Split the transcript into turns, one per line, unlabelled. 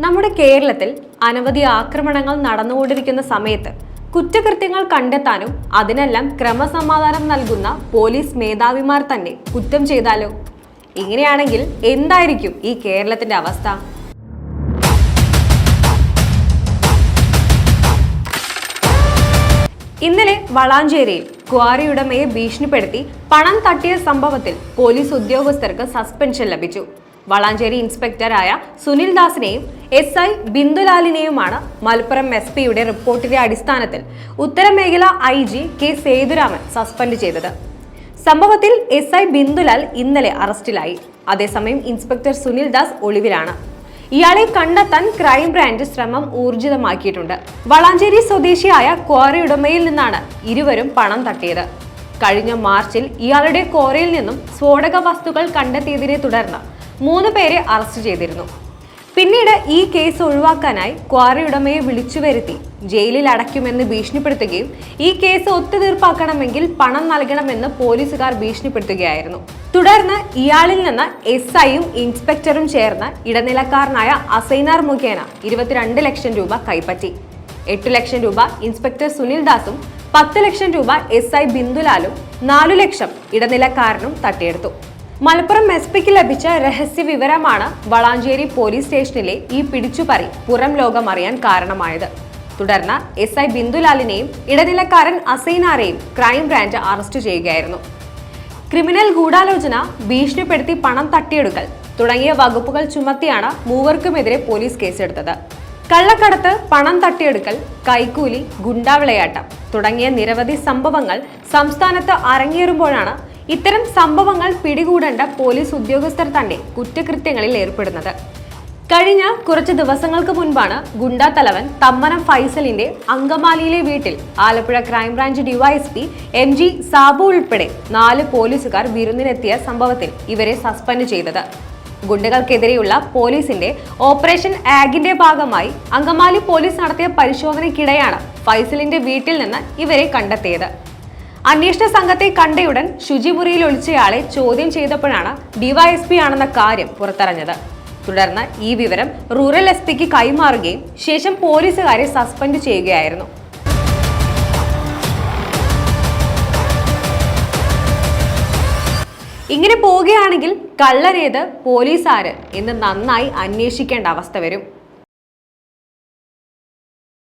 നമ്മുടെ കേരളത്തിൽ അനവധി ആക്രമണങ്ങൾ നടന്നുകൊണ്ടിരിക്കുന്ന സമയത്ത് കുറ്റകൃത്യങ്ങൾ കണ്ടെത്താനും അതിനെല്ലാം ക്രമസമാധാനം നൽകുന്ന പോലീസ് മേധാവിമാർ തന്നെ കുറ്റം ചെയ്താലോ? ഇങ്ങനെയാണെങ്കിൽ എന്തായിരിക്കും ഈ കേരളത്തിന്റെ അവസ്ഥ? ഇന്നലെ വളാഞ്ചേരിയിൽ ക്വാറി ഉടമയെ ഭീഷണിപ്പെടുത്തി പണം തട്ടിയ സംഭവത്തിൽ പോലീസ് ഉദ്യോഗസ്ഥർക്ക് സസ്പെൻഷൻ ലഭിച്ചു. വളാഞ്ചേരി ഇൻസ്പെക്ടറായ സുനിൽ ദാസിനെയും SI ബിന്ദുലാലിനെയുമാണ് മലപ്പുറം SP-യുടെ റിപ്പോർട്ടിന്റെ അടിസ്ഥാനത്തിൽ ഉത്തരമേഖല IG K സേതുരാമൻ സസ്പെൻഡ് ചെയ്തത്. സംഭവത്തിൽ SI ബിന്ദുലാൽ ഇന്നലെ അറസ്റ്റിലായി. അതേസമയം ഇൻസ്പെക്ടർ സുനിൽ ദാസ് ഒളിവിലാണ്. ഇയാളെ കണ്ടെത്താൻ ക്രൈംബ്രാഞ്ച് ശ്രമം ഊർജിതമാക്കിയിട്ടുണ്ട്. വളാഞ്ചേരി സ്വദേശിയായ ക്വാറി ഉടമയിൽ നിന്നാണ് ഇരുവരും പണം തട്ടിയത്. കഴിഞ്ഞ മാർച്ചിൽ ഇയാളുടെ ക്വാറിയിൽ നിന്നും സ്ഫോടക വസ്തുക്കൾ കണ്ടെത്തിയതിനെ തുടർന്ന് 3 പേരെ അറസ്റ്റ് ചെയ്തിരുന്നു. പിന്നീട് ഈ കേസ് ഒഴിവാക്കാനായി ക്വാറി ഉടമയെ വിളിച്ചു വരുത്തി ജയിലിൽ അടയ്ക്കുമെന്ന് ഭീഷണിപ്പെടുത്തുകയും ഈ കേസ് ഒത്തുതീർപ്പാക്കണമെങ്കിൽ പണം നൽകണമെന്ന് പോലീസുകാർ ഭീഷണിപ്പെടുത്തുകയായിരുന്നു. തുടർന്ന് ഇയാളിൽ നിന്ന് SIയും ഇൻസ്പെക്ടറും ചേർന്ന് ഇടനിലക്കാരനായ അസൈനാർ മുഖേന 22 ലക്ഷം രൂപ കൈപ്പറ്റി. 8 ലക്ഷം രൂപ ഇൻസ്പെക്ടർ സുനിൽ ദാസും 10 ലക്ഷം രൂപ SI ബിന്ദുലാലും 4 ലക്ഷം ഇടനിലക്കാരനും തട്ടിയെടുത്തു. മലപ്പുറം SP-ക്ക് ലഭിച്ച രഹസ്യ വിവരമാണ് വളാഞ്ചേരി പോലീസ് സ്റ്റേഷനിലെ ഈ പിടിച്ചുപറി പുറം ലോകം അറിയാൻ കാരണമായത്. തുടർന്ന് SI ബിന്ദുലാലിനെയും ഇടനിലക്കാരൻ അസൈനാരെയും ക്രൈംബ്രാഞ്ച് അറസ്റ്റ് ചെയ്യുകയായിരുന്നു. ക്രിമിനൽ ഗൂഢാലോചന, ഭീഷണിപ്പെടുത്തി പണം തട്ടിയെടുക്കൽ തുടങ്ങിയ വകുപ്പുകൾ ചുമത്തിയാണ് മൂവർക്കുമെതിരെ പോലീസ് കേസെടുത്തത്. കള്ളക്കടത്ത്, പണം തട്ടിയെടുക്കൽ, കൈക്കൂലി, ഗുണ്ടാവിളയാട്ടം തുടങ്ങിയ നിരവധി സംഭവങ്ങൾ സംസ്ഥാനത്ത് അരങ്ങേറുമ്പോഴാണ് ഇത്തരം സംഭവങ്ങൾ പിടികൂടേണ്ട പോലീസ് ഉദ്യോഗസ്ഥർ തന്നെ കുറ്റകൃത്യങ്ങളിൽ ഏർപ്പെടുന്നത്. കഴിഞ്ഞ കുറച്ച് ദിവസങ്ങൾക്ക് മുൻപാണ് ഗുണ്ടാ തലവൻ തമ്മനം ഫൈസലിന്റെ അങ്കമാലിയിലെ വീട്ടിൽ Alappuzha crime branch DYSP MG Sabu ഉൾപ്പെടെ 4 പോലീസുകാർ വിരുന്നിനെത്തിയ സംഭവത്തിൽ ഇവരെ സസ്പെൻഡ് ചെയ്തത്. ഗുണ്ടകൾക്കെതിരെയുള്ള പോലീസിന്റെ ഓപ്പറേഷൻ ആഗിന്റെ ഭാഗമായി അങ്കമാലി പോലീസ് നടത്തിയ പരിശോധനയ്ക്കിടെയാണ് ഫൈസലിന്റെ വീട്ടിൽ നിന്ന് ഇവരെ കണ്ടെത്തിയത്. അന്വേഷണ സംഘത്തെ കണ്ടയുടൻ ശുചിമുറിയിൽ ഒളിച്ചയാളെ ചോദ്യം ചെയ്തപ്പോഴാണ് DYSP ആണെന്ന കാര്യം പുറത്തറിഞ്ഞത്. തുടർന്ന് ഈ വിവരം റൂറൽ SP-ക്ക് കൈമാറുകയും ശേഷം പോലീസുകാരെ സസ്പെൻഡ് ചെയ്യുകയായിരുന്നു. ഇങ്ങനെ പോവുകയാണെങ്കിൽ കള്ളനേത്, പോലീസ് ആര് എന്ന് നന്നായി അന്വേഷിക്കേണ്ട അവസ്ഥ വരും.